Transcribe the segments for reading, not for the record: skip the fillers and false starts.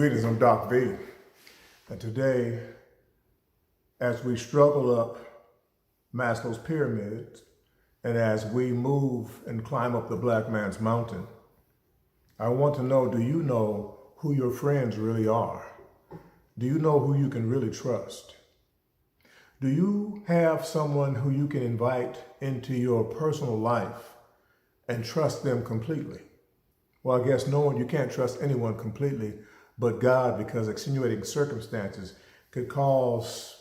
Greetings, I'm Doc V. And today, as we struggle up Maslow's pyramid, and as we move and climb up the black man's mountain, I want to know, do you know who your friends really are? Do you know who you can really trust? Do you have someone who you can invite into your personal life and trust them completely? Well, I guess you can't trust anyone completely but God, because extenuating circumstances could cause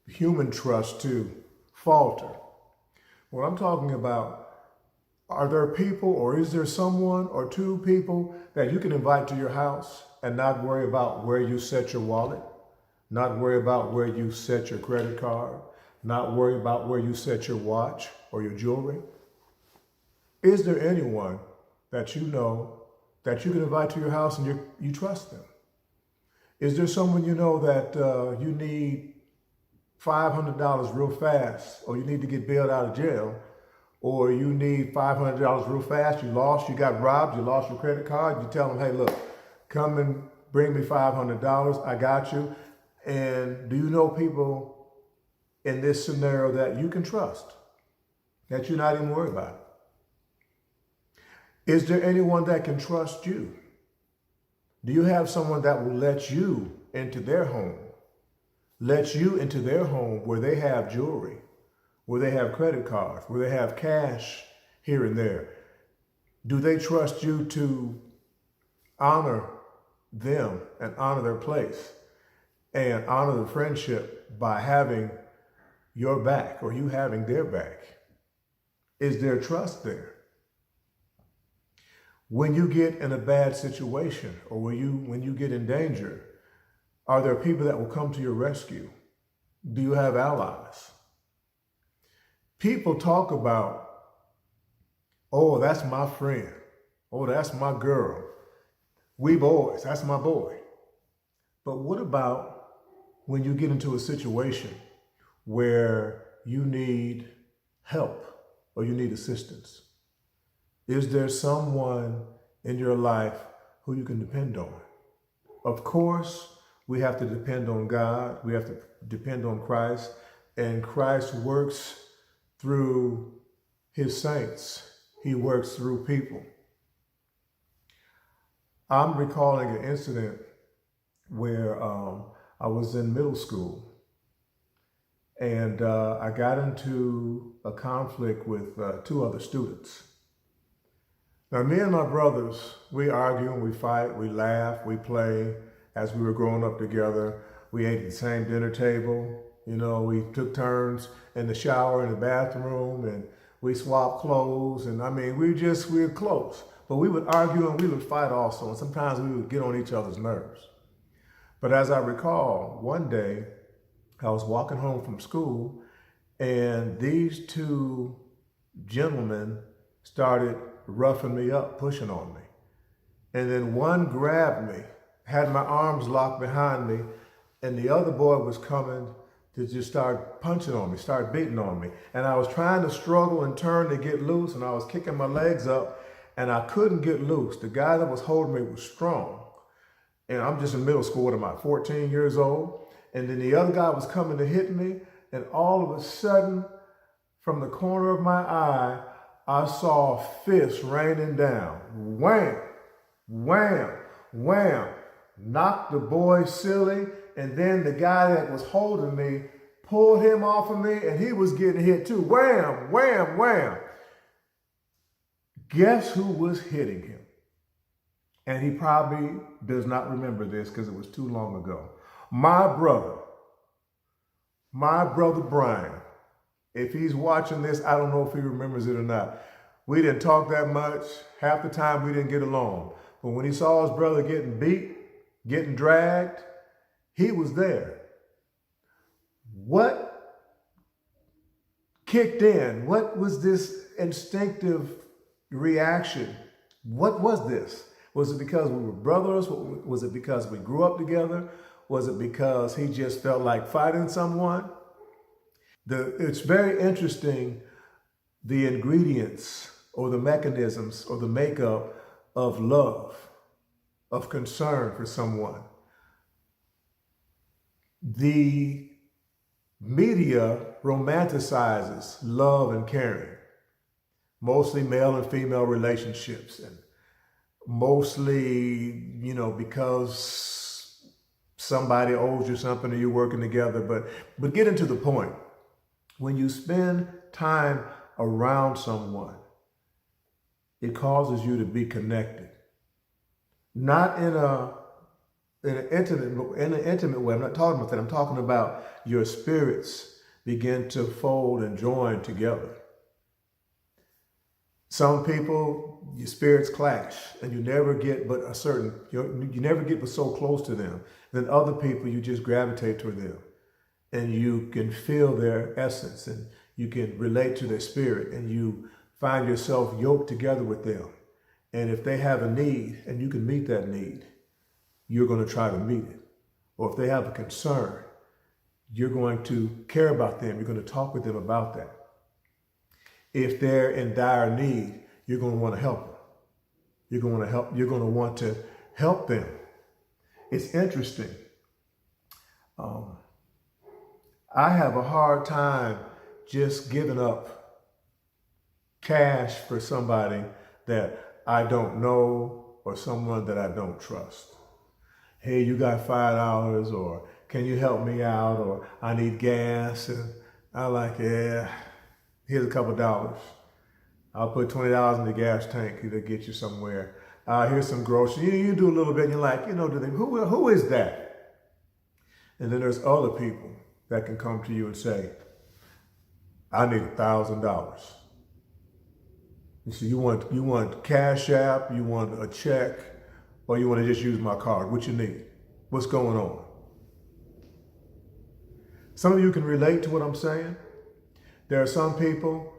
human trust to falter. What I'm talking about, are there people, or is there someone or two people that you can invite to your house and not worry about where you set your wallet, not worry about where you set your credit card, not worry about where you set your watch or your jewelry? Is there anyone that you know that you can invite to your house and you trust them? Is there someone you know that you need $500 real fast, or you need to get bailed out of jail, or you need $500 real fast, you got robbed, you lost your credit card, you tell them, hey, look, come and bring me $500, I got you. And do you know people in this scenario that you can trust, that you're not even worried about? Is there anyone that can trust you? Do you have someone that will let you into their home? Let you into their home where they have jewelry, where they have credit cards, where they have cash here and there? Do they trust you to honor them and honor their place and honor the friendship by having your back or you having their back? Is there trust there? When you get in a bad situation, or when you get in danger, are there people that will come to your rescue? Do you have allies? People talk about, oh, that's my friend. Oh, that's my girl. We boys, that's my boy. But what about when you get into a situation where you need help or you need assistance? Is there someone in your life who you can depend on? Of course, we have to depend on God. We have to depend on Christ. And Christ works through his saints. He works through people. I'm recalling an incident where I was in middle school, and I got into a conflict with two other students. Now, me and my brothers, we argue and we fight, we laugh, we play. As we were growing up together, we ate at the same dinner table. You know, we took turns in the shower, in the bathroom, and we swapped clothes. And I mean, we were close. But we would argue and we would fight also. And sometimes we would get on each other's nerves. But as I recall, one day I was walking home from school, and these two gentlemen started roughing me up, pushing on me. And then one grabbed me, had my arms locked behind me, and the other boy was coming to just start punching on me, start beating on me. And I was trying to struggle and turn to get loose, and I was kicking my legs up, and I couldn't get loose. The guy that was holding me was strong. And I'm just in middle school, what am I, 14 years old? And then the other guy was coming to hit me, and all of a sudden, from the corner of my eye, I saw fists raining down. Wham, wham, wham. Knocked the boy silly, and then the guy that was holding me pulled him off of me, and he was getting hit too. Wham, wham, wham. Guess who was hitting him? And he probably does not remember this because it was too long ago. My brother Brian. If he's watching this, I don't know if he remembers it or not. We didn't talk that much. Half the time we didn't get along. But when he saw his brother getting beat, getting dragged, he was there. What kicked in? What was this instinctive reaction? What was this? Was it because we were brothers? Was it because we grew up together? Was it because he just felt like fighting someone? It's very interesting, the ingredients or the mechanisms or the makeup of love, of concern for someone. The media romanticizes love and caring, mostly male and female relationships, and mostly, because somebody owes you something or you're working together. But getting to the point, when you spend time around someone, it causes you to be connected. Not in an intimate way. I'm not talking about that. I'm talking about your spirits begin to fold and join together. Some people, your spirits clash, and you never get but you never get but so close to them. Then other people, you just gravitate toward them, and you can feel their essence, and you can relate to their spirit, and you find yourself yoked together with them. And if they have a need and you can meet that need, you're going to try to meet it. Or if they have a concern, you're going to care about them. You're going to talk with them about that. If they're in dire need, you're going to want to help them. You're going to want to help them. It's interesting. I have a hard time just giving up cash for somebody that I don't know or someone that I don't trust. Hey, you got $5, or can you help me out, or I need gas, and I'm like, yeah, here's a couple dollars. I'll put $20 in the gas tank to get you somewhere. Here's some groceries. You do a little bit, and you're like, who is that? And then there's other people that can come to you and say, I need $1,000. You see, you want Cash App, you want a check, or you want to just use my card? What you need? What's going on? Some of you can relate to what I'm saying. There are some people,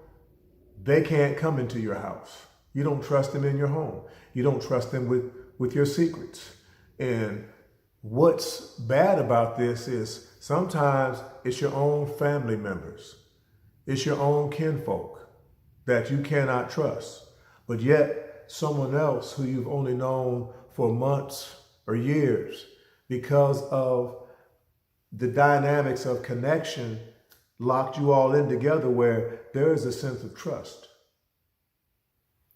they can't come into your house. You don't trust them in your home. You don't trust them with your secrets. And what's bad about this is sometimes it's your own family members. It's your own kinfolk that you cannot trust. But yet someone else who you've only known for months or years, because of the dynamics of connection, locked you all in together where there is a sense of trust.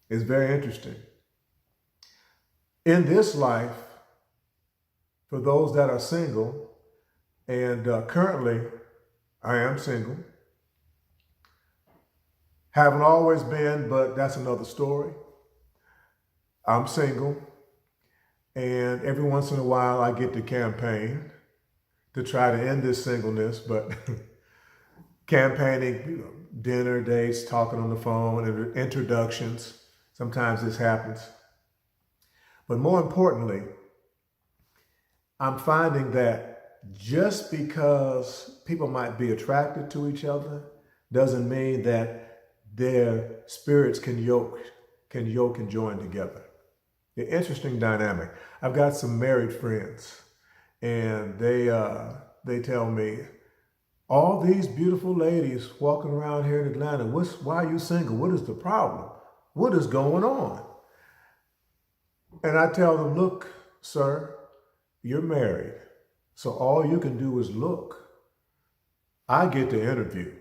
It's very interesting. In this life, for those that are single, and currently I am single, haven't always been, but that's another story. I'm single, and every once in a while I get to campaign to try to end this singleness, but campaigning, dinner dates, talking on the phone, and introductions. Sometimes this happens. But more importantly, I'm finding that just because people might be attracted to each other doesn't mean that their spirits can yoke and join together. The interesting dynamic. I've got some married friends, and they tell me, all these beautiful ladies walking around here in Atlanta, why are you single? What is the problem? What is going on? And I tell them, look, sir, you're married, so all you can do is look. I get to interview.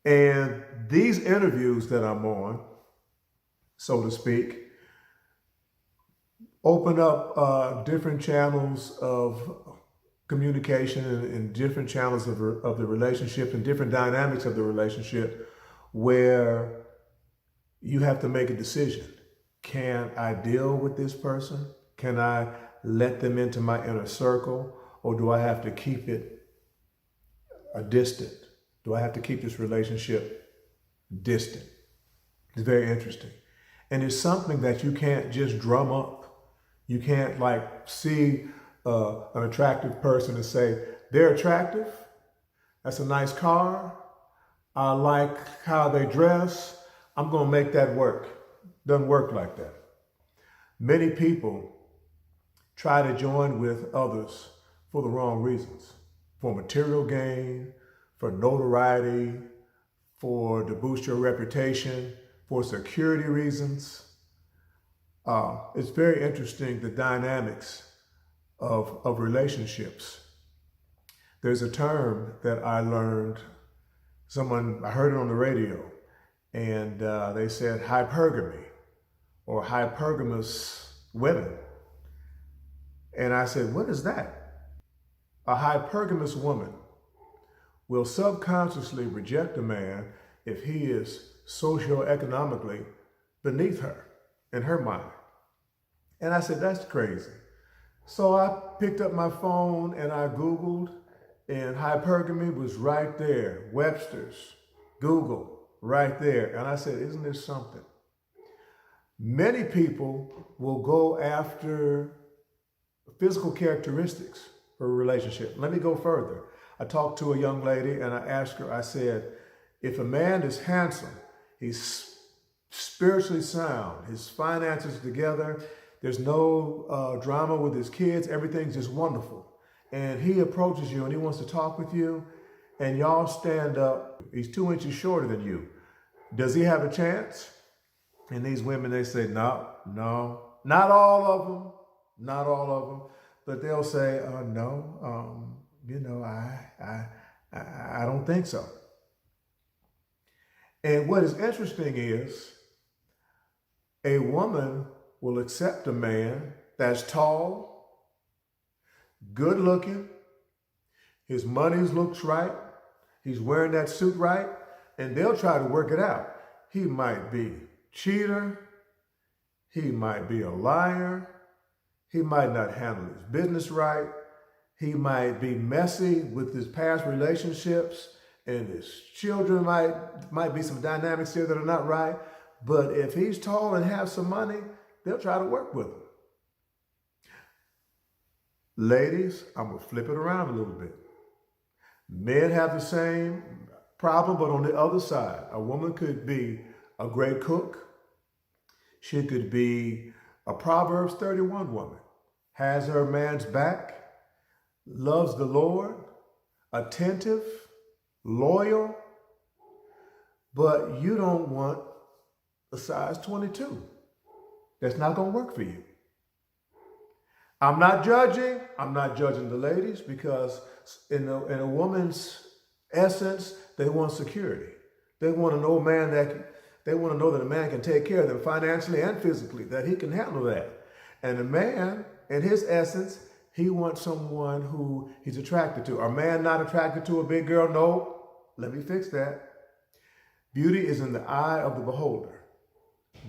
And these interviews that I'm on, so to speak, open up different channels of communication and different channels of the relationship and different dynamics of the relationship where you have to make a decision. Can I deal with this person? Can I let them into my inner circle? Or do I have to keep it a distant? Do I have to keep this relationship distant? It's very interesting. And it's something that you can't just drum up. You can't see an attractive person and say, they're attractive. That's a nice car. I like how they dress. I'm going to make that work. Doesn't work like that. Many people try to join with others for the wrong reasons. For material gain, for notoriety, to boost your reputation, for security reasons. It's very interesting, the dynamics of relationships. There's a term that I learned, I heard it on the radio, and they said hypergamy or hypergamous women. And I said, what is that? A hypergamous woman will subconsciously reject a man if he is socioeconomically beneath her in her mind. And I said, that's crazy. So I picked up my phone and I Googled, and hypergamy was right there. Webster's, Google, right there. And I said, isn't this something? Many people will go after physical characteristics for a relationship. Let me go further. I talked to a young lady and I asked her, I said, if a man is handsome, he's spiritually sound, his finances together, there's no drama with his kids, everything's just wonderful, and he approaches you and he wants to talk with you, and y'all stand up, he's 2 inches shorter than you, does he have a chance? And these women, they say, no, not all of them, but they'll say, no, I don't think so. And what is interesting is a woman will accept a man that's tall, good looking, his money looks right, he's wearing that suit right, and they'll try to work it out. He might be a cheater, he might be a liar, he might not handle his business right, he might be messy with his past relationships, and his children might be some dynamics here that are not right. But if he's tall and has some money, they'll try to work with him. Ladies, I'm going to flip it around a little bit. Men have the same problem, but on the other side, a woman could be a great cook. She could be a Proverbs 31 woman, has her man's back, loves the Lord, attentive, loyal, but you don't want a size 22. That's not going to work for you. I'm not judging the ladies, because in a woman's essence, they want security. They want to know that a man can take care of them financially and physically, that he can handle that. And a man, in his essence, he wants someone who he's attracted to. A man not attracted to a big girl? No. Let me fix that. Beauty is in the eye of the beholder.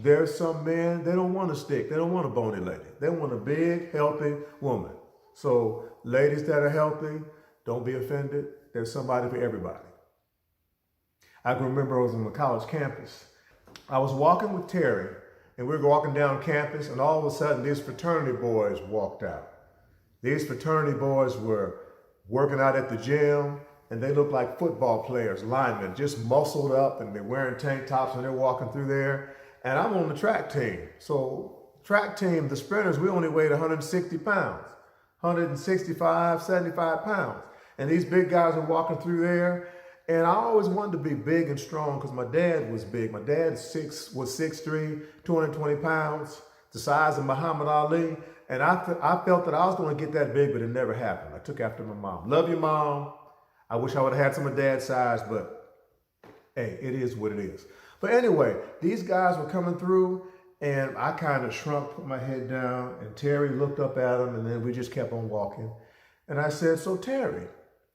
There's some men, they don't want a stick. They don't want a bony lady. They want a big, healthy woman. So ladies that are healthy, don't be offended. There's somebody for everybody. I can remember I was on the college campus. I was walking with Terry, and we were walking down campus, and all of a sudden these fraternity boys walked out. These fraternity boys were working out at the gym, and they looked like football players, linemen, just muscled up, and they're wearing tank tops, and they're walking through there. And I'm on the track team. So track team, the sprinters, we only weighed 160 pounds, 165, 75 pounds. And these big guys are walking through there. And I always wanted to be big and strong because my dad was big. My dad was 6'3", 220 pounds, the size of Muhammad Ali. And I felt that I was going to get that big, but it never happened. I took after my mom. Love you, Mom. I wish I would have had some of Dad's size, but hey, it is what it is. But anyway, these guys were coming through, and I kind of shrunk, put my head down, and Terry looked up at him, and then we just kept on walking. And I said, so Terry,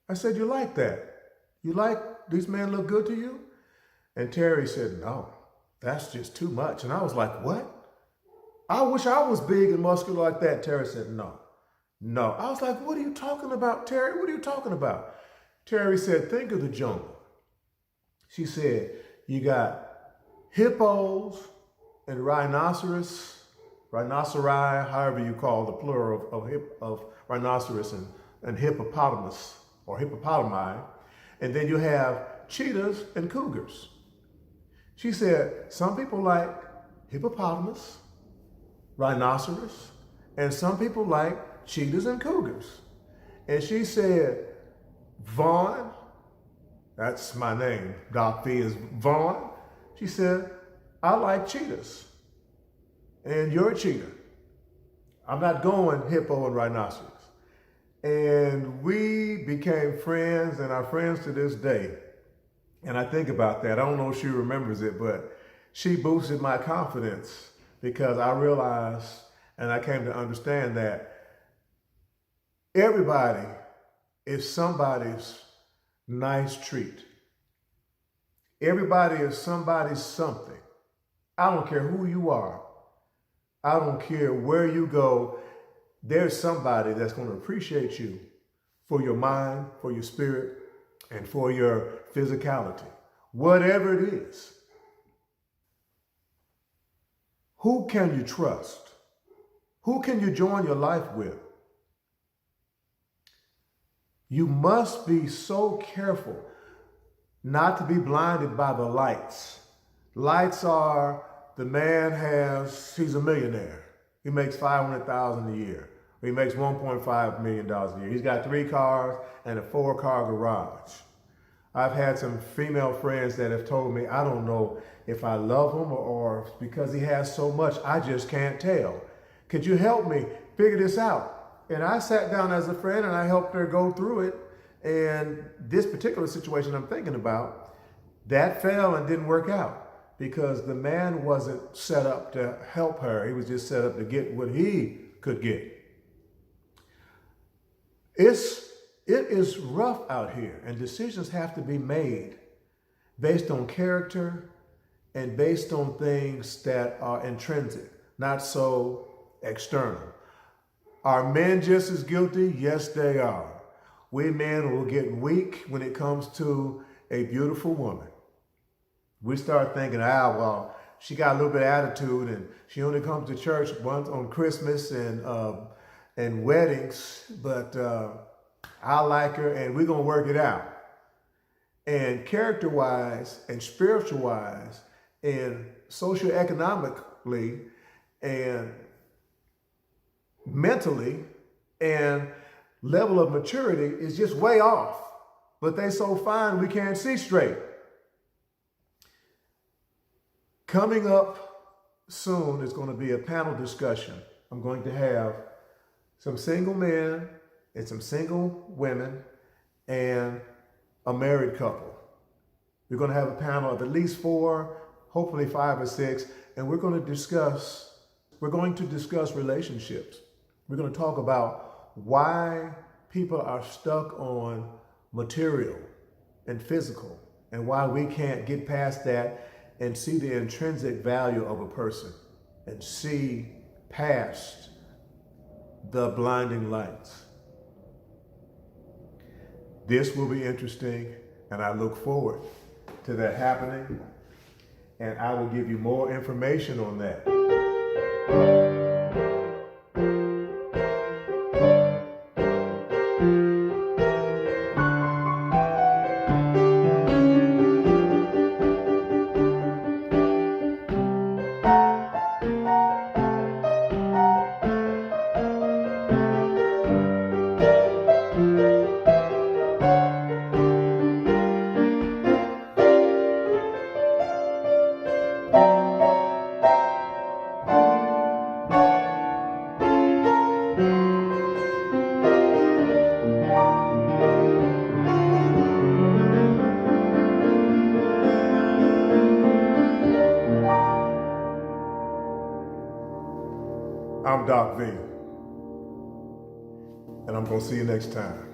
I said, you like that? You like these men look good to you? And Terry said, no, that's just too much. And I was like, what? I wish I was big and muscular like that. Terry said, no. I was like, what are you talking about, Terry? What are you talking about? Terry said, think of the jungle. She said, you got hippos and rhinoceri, however you call the plural of rhinoceros and hippopotamus or hippopotami. And then you have cheetahs and cougars. She said, some people like hippopotamus, rhinoceros, and some people like cheetahs and cougars. And she said, Vaughn, that's my name, Doc V is Vaughn. She said, I like cheetahs, and you're a cheetah. I'm not going hippo and rhinoceros. And we became friends and are friends to this day. And I think about that. I don't know if she remembers it, but she boosted my confidence because I realized and I came to understand that everybody is somebody's nice treat. Everybody is somebody's something. I don't care who you are. I don't care where you go. There's somebody that's going to appreciate you for your mind, for your spirit, and for your physicality. Whatever it is. Who can you trust? Who can you join your life with? You must be so careful not to be blinded by the lights. Lights are, the man he's a millionaire. He makes $500,000 a year. Or he makes $1.5 million a year. He's got 3 cars and a 4-car garage. I've had some female friends that have told me, I don't know if I love him or because he has so much, I just can't tell. Could you help me figure this out? And I sat down as a friend and I helped her go through it. And this particular situation I'm thinking about, that fell and didn't work out because the man wasn't set up to help her. He was just set up to get what he could get. It is rough out here, and decisions have to be made based on character and based on things that are intrinsic, not so external. Are men just as guilty? Yes, they are. We men will get weak when it comes to a beautiful woman. We start thinking, well, she got a little bit of attitude and she only comes to church once on Christmas and weddings, but I like her and we're going to work it out. And character-wise and spiritual-wise and socioeconomically and mentally and level of maturity is just way off. But they so fine we can't see straight. Coming up soon is going to be a panel discussion. I'm going to have some single men and some single women and a married couple. We're going to have a panel of at least 4, hopefully 5 or 6, and we're going to discuss relationships. We're going to talk about why people are stuck on material and physical and why we can't get past that and see the intrinsic value of a person and see past the blinding lights. This will be interesting, and I look forward to that happening, and I will give you more information on that. I'm Doc V, and I'm going to see you next time.